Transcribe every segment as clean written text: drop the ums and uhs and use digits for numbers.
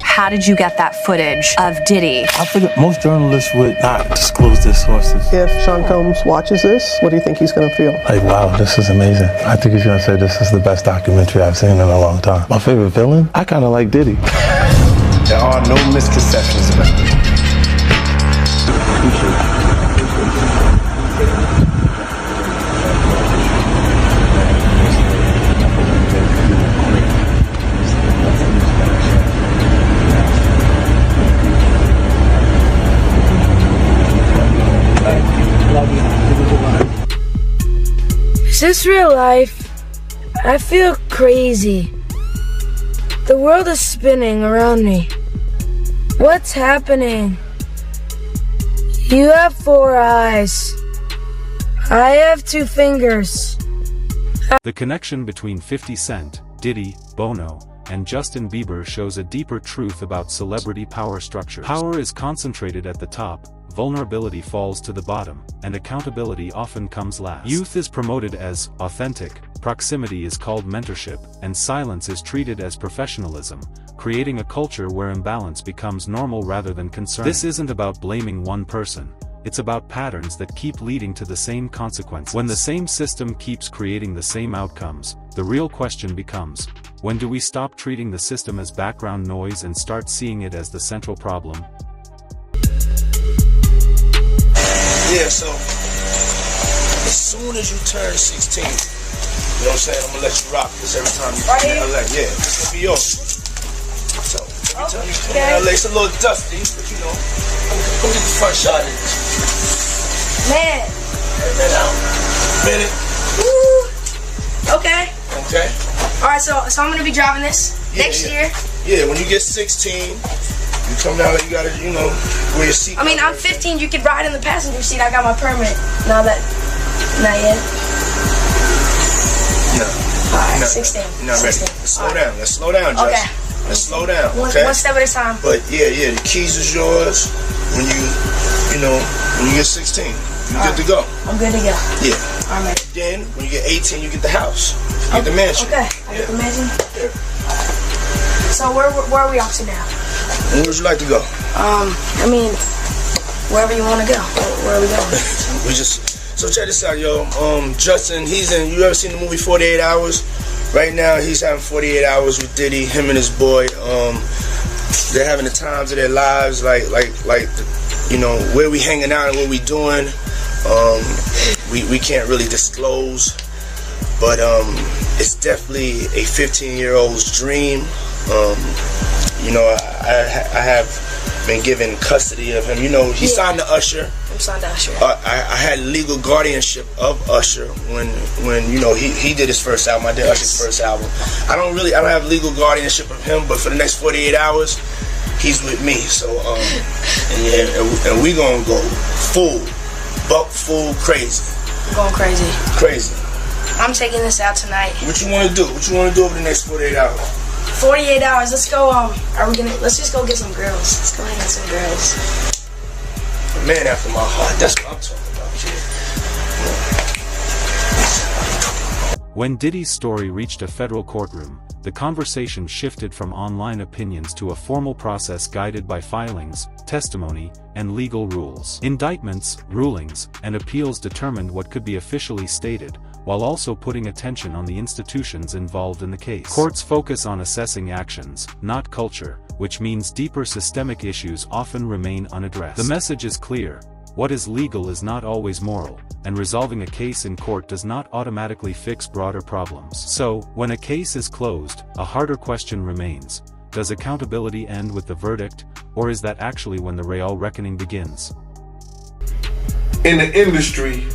How did you get that footage of Diddy? I figured most journalists would not disclose their sources. If Sean Combs watches this, what do you think he's going to feel? Like, wow, this is amazing. I think he's going to say this is the best documentary I've seen in a long time. My favorite villain? I kind of like Diddy. There are no misconceptions about it. Is this real life? I feel crazy. The world is spinning around me. What's happening? You have 4 eyes. I have 2 fingers. The connection between 50 Cent, Diddy, Bono, and Justin Bieber shows a deeper truth about celebrity power structures. Power is concentrated at the top, vulnerability falls to the bottom, and accountability often comes last. Youth is promoted as authentic, proximity is called mentorship, and silence is treated as professionalism, creating a culture where imbalance becomes normal rather than concern. This isn't about blaming one person. It's about patterns that keep leading to the same consequences. When the same system keeps creating the same outcomes, the real question becomes, when do we stop treating the system as background noise and start seeing it as the central problem? Yeah, so as soon as you turn 16, you know what I'm saying, I'm gonna let you rock this every time you come in LA. Yeah, it's gonna be yours. So every time you come in LA, it's a little dusty, but you know, go get the front shot of this. Man. Minute. Woo. Okay. Okay. Alright, so I'm gonna be driving this next year. Yeah, when you get 16, you come down there, you gotta, you know, wear your seat. I mean, I'm 15, you could ride in the passenger seat. I got my permit. Not yet. No. Alright, 16. You're not ready. 16. Let's slow down. Let's slow down, Justin. Okay. Let's slow down, okay? One step at a time. But yeah, the keys is yours when you know, when you get 16. You're good to go. I'm good to go. Yeah. Alright. Then, when you get 18, you get the house. You get the mansion. Okay. I get the mansion? Yeah. So where are we off to now? Where would you like to go? I mean, wherever you want to go. Where are we going? So check this out, yo. Justin, you ever seen the movie 48 Hours? Right now, he's having 48 hours with Diddy, him and his boy. They're having the times of their lives, like, you know, where we hanging out and what we doing. We can't really disclose, but it's definitely a 15-year-old's dream. You know, I have been given custody of him. You know, he signed to Usher. I'm signed to Usher. I had legal guardianship of Usher when you know he did his first album. I did Usher's first album. I don't have legal guardianship of him, but for the next 48 hours, he's with me. So and we gonna go full crazy. I'm going crazy. Crazy. I'm taking this out tonight. What you want to do? What you want to do over the next 48 hours? 48 hours. Let's go. Let's just go get some girls. Let's go get some girls. A man after my heart. That's what I'm talking about, kid. When Diddy's story reached a federal courtroom, the conversation shifted from online opinions to a formal process guided by filings, testimony, and legal rules. Indictments, rulings, and appeals determined what could be officially stated, while also putting attention on the institutions involved in the case. Courts focus on assessing actions, not culture, which means deeper systemic issues often remain unaddressed. The message is clear: what is legal is not always moral, and resolving a case in court does not automatically fix broader problems. So, when a case is closed, a harder question remains: does accountability end with the verdict, or is that actually when the real reckoning begins? In the industry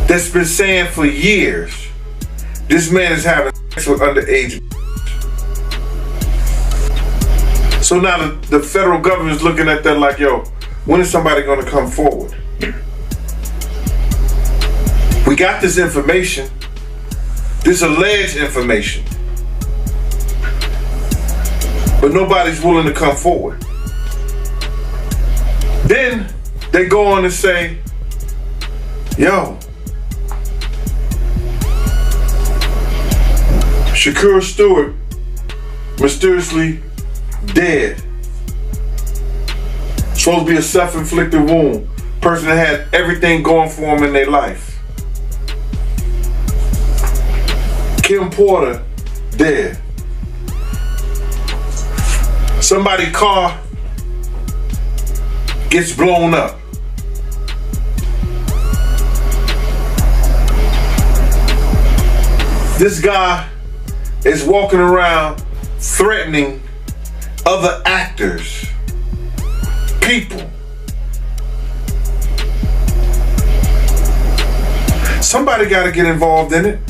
that's been saying for years, this man is having sex with underage. So now the federal government is looking at that like, yo, when is somebody gonna come forward? We got this information, this alleged information, but nobody's willing to come forward. Then they go on and say, yo, Shakur Stewart mysteriously dead. Supposed to be a self-inflicted wound. Person that had everything going for them in their life. Kim Porter, dead. Somebody's car gets blown up. This guy is walking around threatening other actors, people. Somebody got to get involved in it.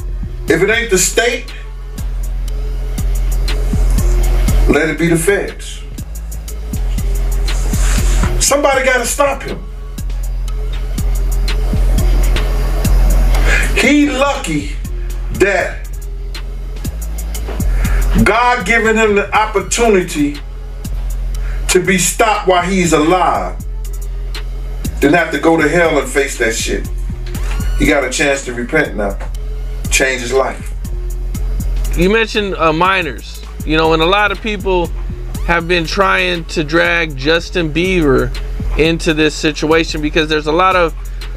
If it ain't the state, let it be the feds. Somebody got to stop him. He lucky that God given him the opportunity to be stopped while he's alive, then have to go to hell and face that shit. He got a chance to repent now, change his life. You mentioned minors, you know, and a lot of people have been trying to drag Justin Bieber into this situation because there's a lot of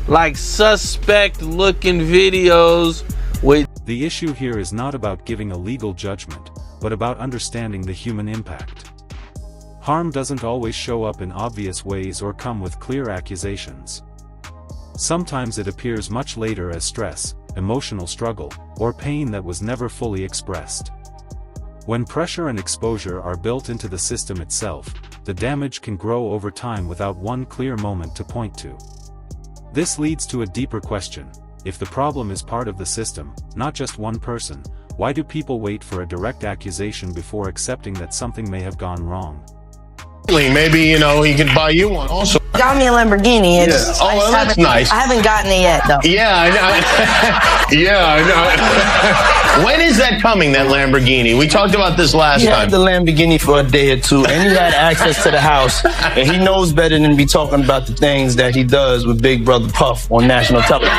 like suspect looking videos with. The issue here is not about giving a legal judgment, but about understanding the human impact. Harm doesn't always show up in obvious ways or come with clear accusations. Sometimes it appears much later as stress, emotional struggle, or pain that was never fully expressed. When pressure and exposure are built into the system itself, the damage can grow over time without one clear moment to point to. This leads to a deeper question. If the problem is part of the system, not just one person, why do people wait for a direct accusation before accepting that something may have gone wrong? Maybe, you know, he could buy you one also. Got me a Lamborghini. Yeah. Oh, well, that's nice. I haven't gotten it yet, though. Yeah, I know. Yeah, I know. When is that coming, that Lamborghini? We talked about this last time. He had the Lamborghini for a day or two, and he had access to the house, and he knows better than to be talking about the things that he does with Big Brother Puff on national television.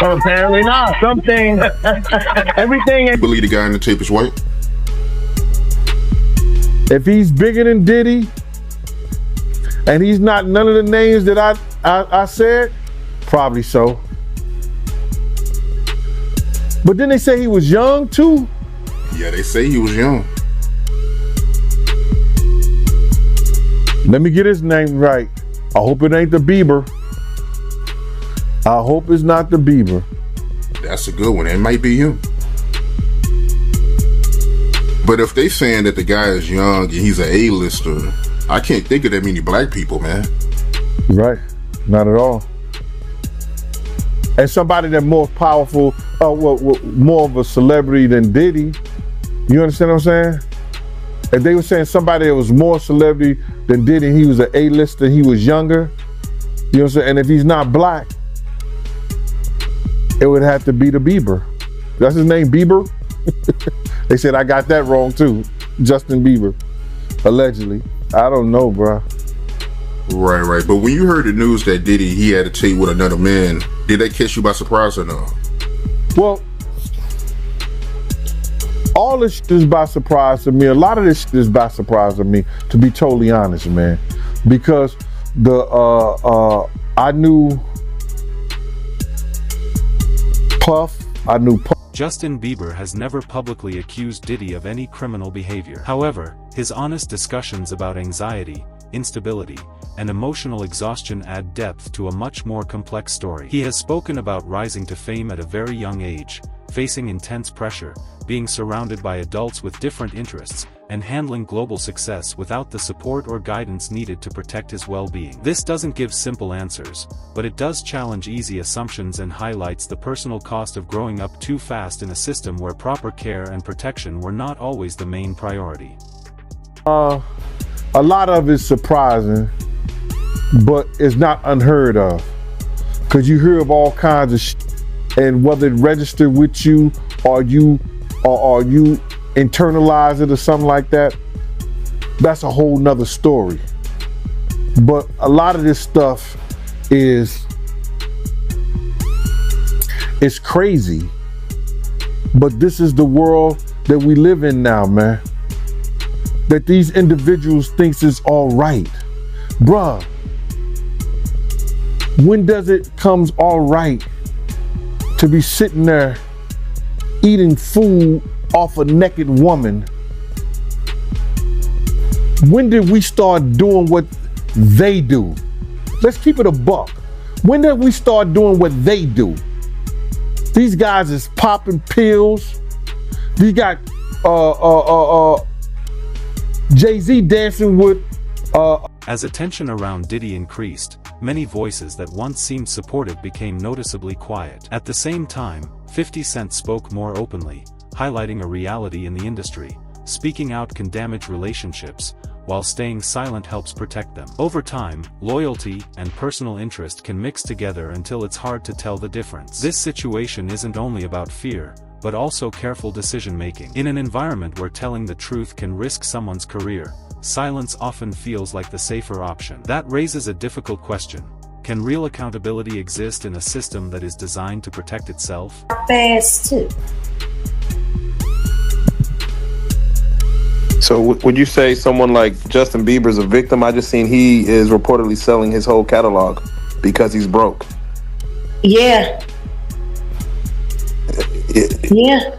Well, apparently not. Something, everything. Believe the guy in the tape is white? If he's bigger than Diddy, and he's not none of the names that I said, probably so. But then they say he was young too. Yeah, they say he was young. Let me get his name right. I hope it ain't the Bieber. I hope it's not the Bieber. That's a good one. It might be him. But if they saying that the guy is young and he's an A-lister, I can't think of that many black people, man. Right. Not at all. And somebody that's more powerful, more of a celebrity than Diddy. You understand what I'm saying? If they were saying somebody that was more celebrity than Diddy, he was an A-lister, he was younger. You know what I'm saying? And if he's not black, it would have to be the Bieber. That's his name, Bieber? They said I got that wrong too. Justin Bieber, allegedly. I don't know, bro. Right. But when you heard the news that Diddy, he had a tape with another man, did that catch you by surprise or no? Well, all this shit is by surprise to me. A lot of this shit is by surprise to me, to be totally honest, man. Because I knew Puff. Justin Bieber has never publicly accused Diddy of any criminal behavior. However, his honest discussions about anxiety, instability, and emotional exhaustion add depth to a much more complex story. He has spoken about rising to fame at a very young age, facing intense pressure, being surrounded by adults with different interests, and handling global success without the support or guidance needed to protect his well-being. This doesn't give simple answers, but it does challenge easy assumptions and highlights the personal cost of growing up too fast in a system where proper care and protection were not always the main priority. A lot of it's surprising, but it's not unheard of. Because you hear of all kinds of shit, and whether it registered with you or you internalize it or something like that, that's a whole nother story. But a lot of this stuff is crazy. But this is the world that we live in now, man. That these individuals thinks is all right. Bruh, when does it comes all right to be sitting there eating food off a naked woman? When did we start doing what they do? Let's keep it a buck. When did we start doing what they do? These guys is popping pills. They got Jay-Z dancing with As attention around Diddy increased, many voices that once seemed supportive became noticeably quiet. At the same time, 50 Cent spoke more openly, highlighting a reality in the industry. Speaking out can damage relationships, while staying silent helps protect them. Over time, loyalty and personal interest can mix together until it's hard to tell the difference. This situation isn't only about fear, but also careful decision-making. In an environment where telling the truth can risk someone's career, silence often feels like the safer option. That raises a difficult question. Can real accountability exist in a system that is designed to protect itself? Fast too. So would you say someone like Justin Bieber's a victim? I just seen he is reportedly selling his whole catalog because he's broke. Yeah. Yeah.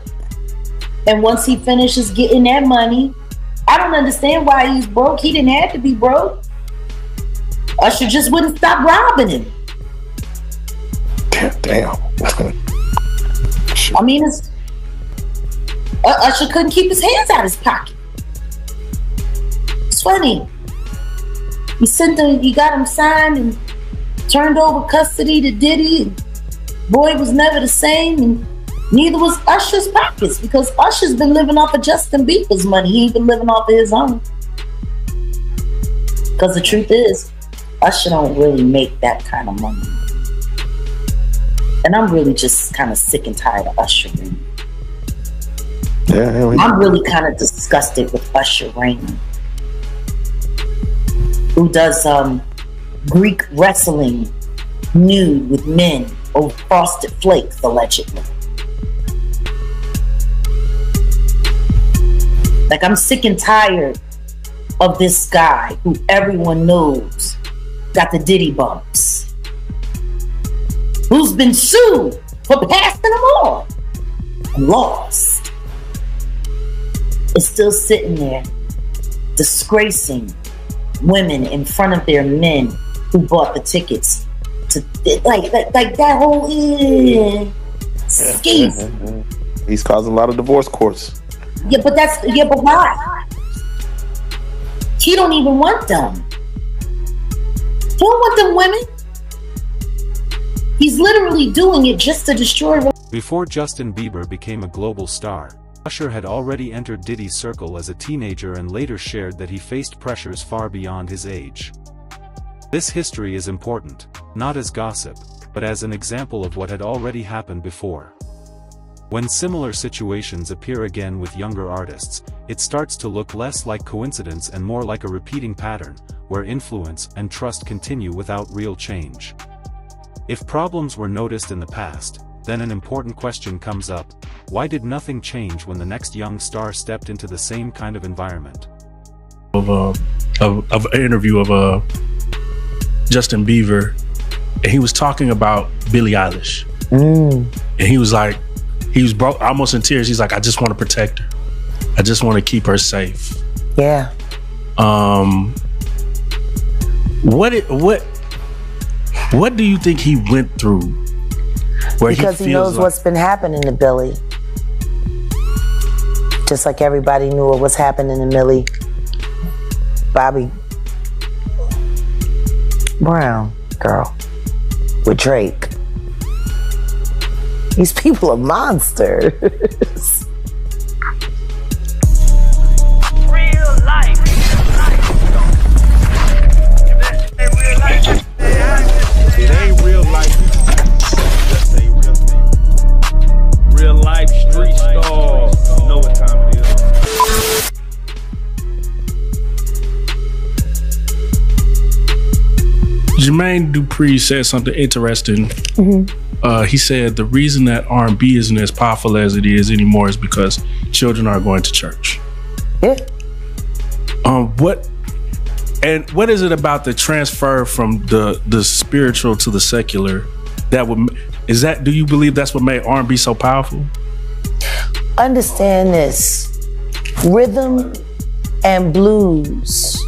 And once he finishes getting that money, I don't understand why he's broke. He didn't have to be broke. Usher just wouldn't stop robbing him. Damn. I mean, Usher couldn't keep his hands out of his pocket. It's funny. He got him signed and turned over custody to Diddy. And boy was never the same, and neither was Usher's pockets, because Usher's been living off of Justin Bieber's money. He ain't been living off of his own. Because the truth is, Usher don't really make that kind of money. And I'm really just kind of sick and tired of Usher reigning. Yeah, I'm really kind of disgusted with Usher reigning, who does Greek wrestling nude with men over Frosted Flakes, allegedly. Like, I'm sick and tired of this guy who everyone knows got the Diddy bumps, who's been sued for passing them on and lost, is still sitting there disgracing women in front of their men who bought the tickets to like that whole scheme. He's causing a lot of divorce courts. But why? He don't even want them. He don't want them women. He's literally doing it just to destroy. Before Justin Bieber became a global star, Usher had already entered Diddy's circle as a teenager and later shared that he faced pressures far beyond his age. This history is important, not as gossip, but as an example of what had already happened before. When similar situations appear again with younger artists, it starts to look less like coincidence and more like a repeating pattern, where influence and trust continue without real change. If problems were noticed in the past, then an important question comes up: why did nothing change when the next young star stepped into the same kind of environment? Of an interview of Justin Bieber, and he was talking about Billie Eilish, and he was like, he was broke, almost in tears. He's like, I just want to protect her. I just want to keep her safe. Yeah. What do you think he went through? Because he knows what's been happening to Billie. Just like everybody knew what was happening to Millie Bobby Brown girl with Drake. These people are monsters. Real life. It ain't real life. Just ain't real thing. Real life street stars. You know what time it is. Jermaine Dupri said something interesting he said the reason that R&B isn't as powerful as it is anymore is because children are going to church. Yeah. What is it about the transfer from the spiritual to the secular do you believe that's what made R&B so powerful? Understand this. Rhythm and blues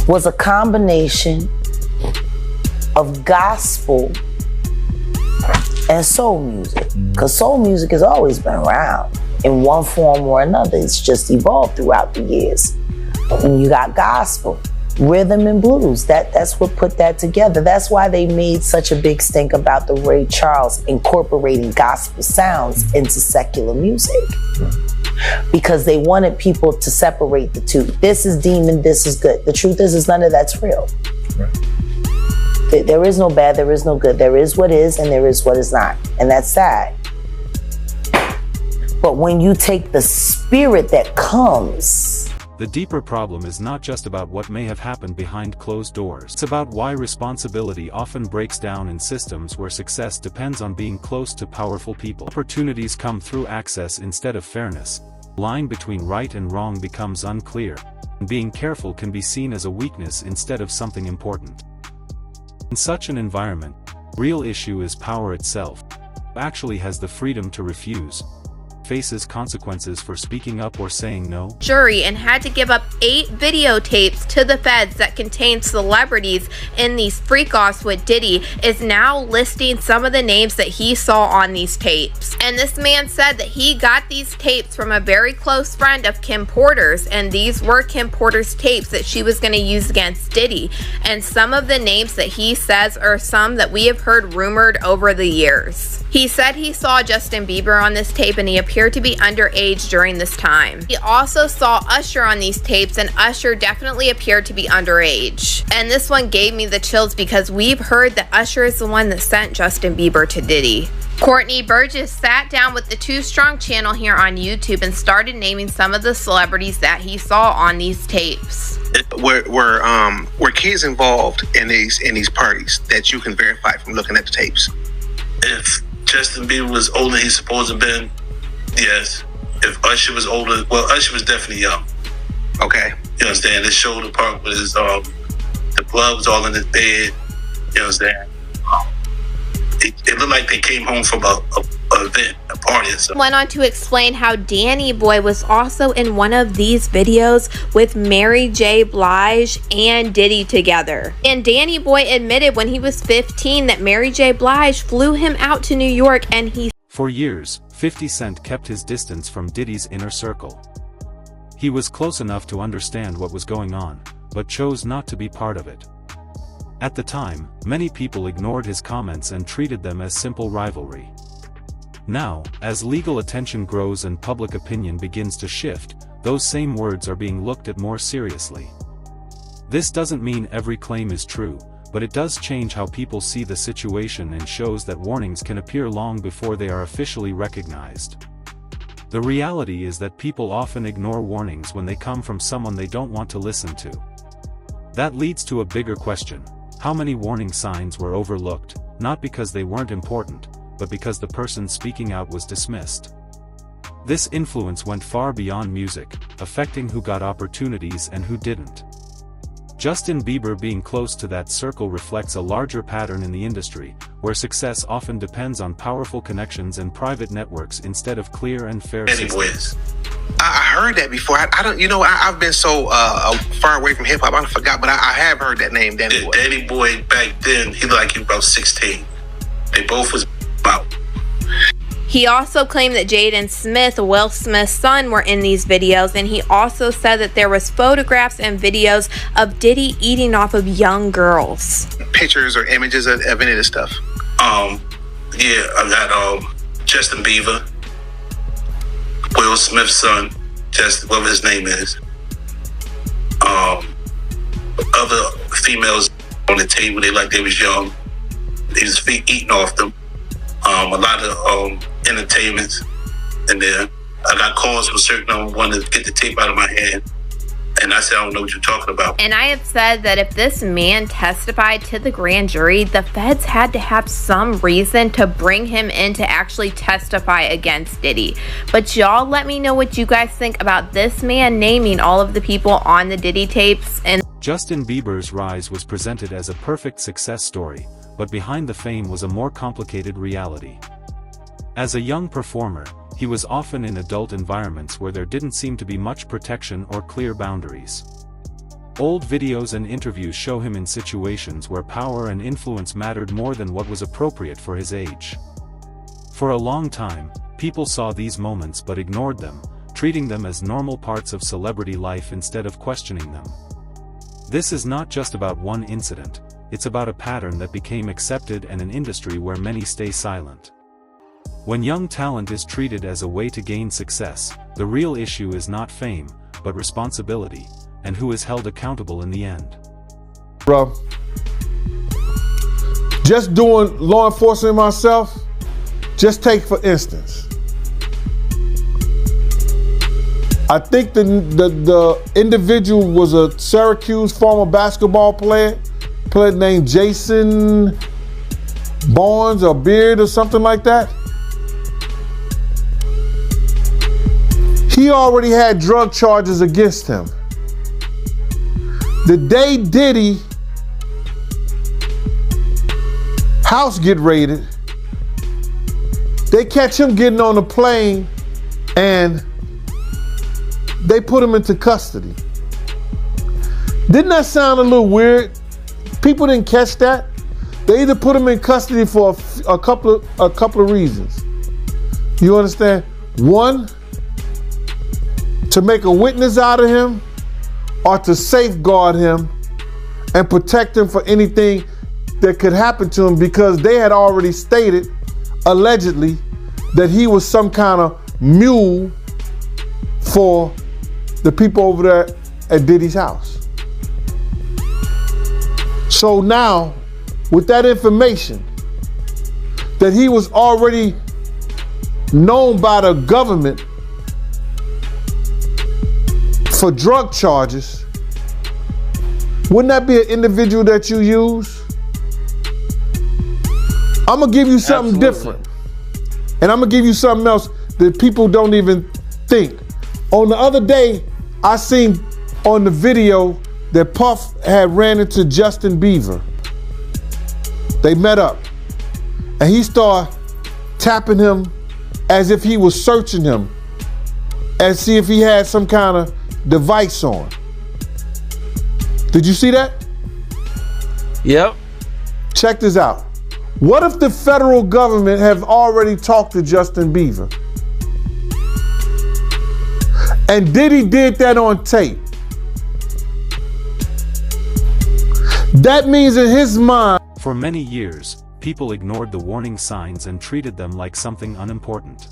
was a combination of gospel and soul music. Because soul music has always been around in one form or another. It's just evolved throughout the years. And you got gospel, rhythm and blues. That's what put that together. That's why they made such a big stink about the Ray Charles incorporating gospel sounds into secular music. Because they wanted people to separate the two. This is demon, this is good. The truth is none of that's real. Right. There is no bad, there is no good. There is what is and there is what is not. And that's sad. But when you take the spirit that comes, the deeper problem is not just about what may have happened behind closed doors. It's about why responsibility often breaks down in systems where success depends on being close to powerful people. Opportunities come through access instead of fairness. The line between right and wrong becomes unclear, and being careful can be seen as a weakness instead of something important. In such an environment, the real issue is power itself. Who actually has the freedom to refuse, faces consequences for speaking up or saying no. Jury and had to give up 8 videotapes to the feds that contained celebrities in these freak-offs with Diddy is now listing some of the names that he saw on these tapes. And this man said that he got these tapes from a very close friend of Kim Porter's, and these were Kim Porter's tapes that she was going to use against Diddy. And some of the names that he says are some that we have heard rumored over the years. He said he saw Justin Bieber on this tape and he appeared to be underage during this time. He also saw Usher on these tapes and Usher definitely appeared to be underage. And this one gave me the chills because we've heard that Usher is the one that sent Justin Bieber to Diddy. Courtney Burgess sat down with the Too Strong channel here on YouTube and started naming some of the celebrities that he saw on these tapes. Were kids involved in these parties that you can verify from looking at the tapes? If Justin Bieber was older than he's supposed to have been, yes. If Usher was older, well, Usher was definitely young. Okay. You understand? They showed the part with his, the blood was all in his bed. You understand? It looked like they came home from a event, a party or something. Went on to explain how Danny Boy was also in one of these videos with Mary J. Blige and Diddy together. And Danny Boy admitted when he was 15 that Mary J. Blige flew him out to New York and he... For years, 50 Cent kept his distance from Diddy's inner circle. He was close enough to understand what was going on, but chose not to be part of it. At the time, many people ignored his comments and treated them as simple rivalry. Now, as legal attention grows and public opinion begins to shift, those same words are being looked at more seriously. This doesn't mean every claim is true, but it does change how people see the situation and shows that warnings can appear long before they are officially recognized. The reality is that people often ignore warnings when they come from someone they don't want to listen to. That leads to a bigger question. How many warning signs were overlooked, not because they weren't important, but because the person speaking out was dismissed? This influence went far beyond music, affecting who got opportunities and who didn't. Justin Bieber being close to that circle reflects a larger pattern in the industry, where success often depends on powerful connections and private networks instead of clear and fair systems. I heard that before. I don't, I've been so far away from hip hop, I forgot, but I have heard that name, Danny Boy. Danny Boy back then, he looked like he was about 16. They both was about. He also claimed that Jaden Smith, Will Smith's son, were in these videos, and he also said that there was photographs and videos of Diddy eating off of young girls. Pictures or images of any of this stuff? Yeah, I got Justin Bieber, Will Smith's son, whatever his name is. Other females on the table, they was young. He was eating off them. A lot of entertainments in there. I got calls from certain wanting to get the tape out of my hand. And I said, I don't know what you're talking about. And I have said that if this man testified to the grand jury, the feds had to have some reason to bring him in to actually testify against Diddy. But y'all let me know what you guys think about this man naming all of the people on the Diddy tapes. And Justin Bieber's rise was presented as a perfect success story, but behind the fame was a more complicated reality. As a young performer, he was often in adult environments where there didn't seem to be much protection or clear boundaries. Old videos and interviews show him in situations where power and influence mattered more than what was appropriate for his age. For a long time, people saw these moments but ignored them, treating them as normal parts of celebrity life instead of questioning them. This is not just about one incident, it's about a pattern that became accepted and an industry where many stay silent. When young talent is treated as a way to gain success, the real issue is not fame, but responsibility, and who is held accountable in the end. Bro, just doing law enforcement myself, just take for instance. I think the individual was a Syracuse former basketball player named Jason Barnes or Beard or something like that. He already had drug charges against him. The day Diddy house get raided, they catch him getting on a plane and they put him into custody. Didn't that sound a little weird? People didn't catch that. They either put him in custody for a couple of reasons. You understand? One, to make a witness out of him, or to safeguard him and protect him for anything that could happen to him, because they had already stated, allegedly, that he was some kind of mule for the people over there at Diddy's house. So now, with that information, that he was already known by the government for drug charges, wouldn't that be an individual that you use? I'm gonna give you something different. And I'm gonna give you something else that people don't even think. On the other day, I seen on the video that Puff had ran into Justin Bieber. They met up and he started tapping him as if he was searching him and see if he had some kind of device on. Did you see that? Yep. Check this out. What if the federal government have already talked to Justin Bieber? And Diddy did that on tape. That means in his mind. For many years, people ignored the warning signs and treated them like something unimportant.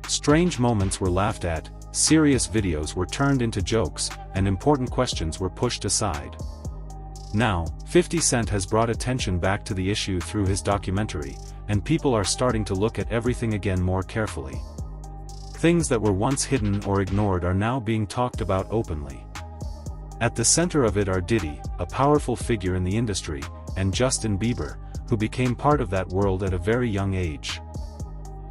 Strange moments were laughed at, serious videos were turned into jokes, and important questions were pushed aside. Now, 50 Cent has brought attention back to the issue through his documentary, and people are starting to look at everything again more carefully. Things that were once hidden or ignored are now being talked about openly. At the center of it are Diddy, a powerful figure in the industry, and Justin Bieber, who became part of that world at a very young age.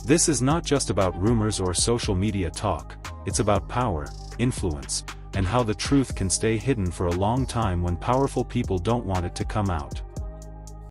This is not just about rumors or social media talk, it's about power, influence, and how the truth can stay hidden for a long time when powerful people don't want it to come out.